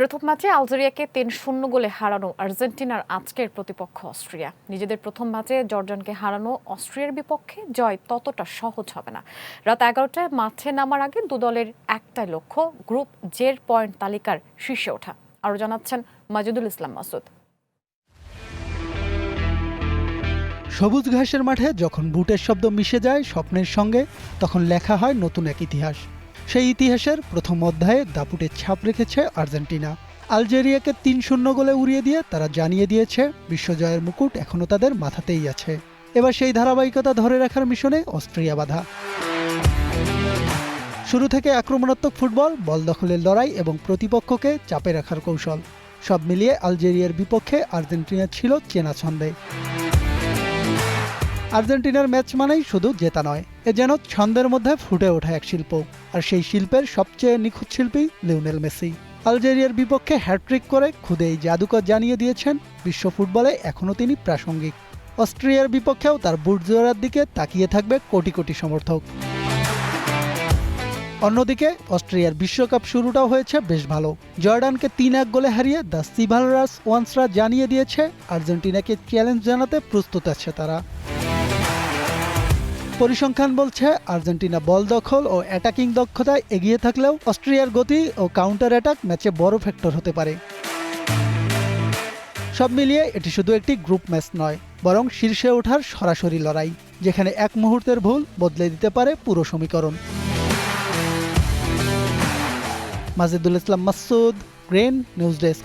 প্রথম ম্যাচে আলজেরিয়াকে ৩-০ গোলে হারানো আর্জেন্টিনার আজকের প্রতিপক্ষ অস্ট্রিয়া। নিজেদের প্রথম ম্যাচে জর্ডানকে হারানো অস্ট্রিয়ার বিপক্ষে জয় ততটা সহজ হবে না। রাত ১১টায় মাঠে নামার আগে দু দলের একটাই লক্ষ্য, গ্রুপ জের পয়েন্ট তালিকার শীর্ষে ওঠা। আরও জানাচ্ছেন মাজিদুল ইসলাম মাসুদ। সবুজ ঘাসের মাঠে যখন বুটের শব্দ মিশে যায় স্বপ্নের সঙ্গে, তখন লেখা হয় নতুন এক ইতিহাস। সেই ইতিহাসের প্রথম অধ্যায়ে দাপুটের ছাপ রেখেছে আর্জেন্টিনা। আলজেরিয়াকে ৩-০ গোলে উড়িয়ে দিয়ে তারা জানিয়ে দিয়েছে বিশ্বজয়ের মুকুট এখনও তাদের মাথাতেই আছে। এবার সেই ধারাবাহিকতা ধরে রাখার মিশনে অস্ট্রিয়া বাধা। শুরু থেকে আক্রমণাত্মক ফুটবল, বল দখলের লড়াই এবং প্রতিপক্ষকে চাপে রাখার কৌশল, সব মিলিয়ে আলজেরিয়ার বিপক্ষে আর্জেন্টিনা ছিল চেনা ছন্দে। আর্জেন্টিনার ম্যাচ মানেই শুধু জেতা নয়, এ যেন ছন্দের মধ্যে ফুটে ওঠা এক শিল্প, আর সেই শিল্পের সবচেয়ে নিখুঁত শিল্পী লিওনেল মেসি। আলজেরিয়ার বিপক্ষে হ্যাটট্রিক করে খুদে এই জাদুকর জানিয়ে দিয়েছেন বিশ্ব ফুটবলে এখনও তিনি প্রাসঙ্গিক। অস্ট্রিয়ার বিপক্ষেও তার বুট জোড়ার দিকে তাকিয়ে থাকবে কোটি কোটি সমর্থক। অন্যদিকে অস্ট্রিয়ার বিশ্বকাপ শুরুটাও হয়েছে বেশ ভালো। জর্ডানকে ৩-১ গোলে হারিয়ে দ্য চিভালরাস ওয়ান্সরা জানিয়ে দিয়েছে আর্জেন্টিনাকে চ্যালেঞ্জ জানাতে প্রস্তুত আছে তারা। পরিসংখ্যান বলছে আর্জেন্টিনা বল দখল ও অ্যাটাকিং দক্ষতায় এগিয়ে থাকলেও অস্ট্রিয়ার গতি ও কাউন্টার অ্যাটাক ম্যাচে বড় ফ্যাক্টর হতে পারে। সব মিলিয়ে এটি শুধু একটি গ্রুপ ম্যাচ নয়, বরং শীর্ষে ওঠার সরাসরি লড়াই, যেখানে এক মুহূর্তের ভুল বদলে দিতে পারে পুরো সমীকরণ। মাজিদুল ইসলাম মাসুদ, গ্রেন নিউজ ডেস্ক।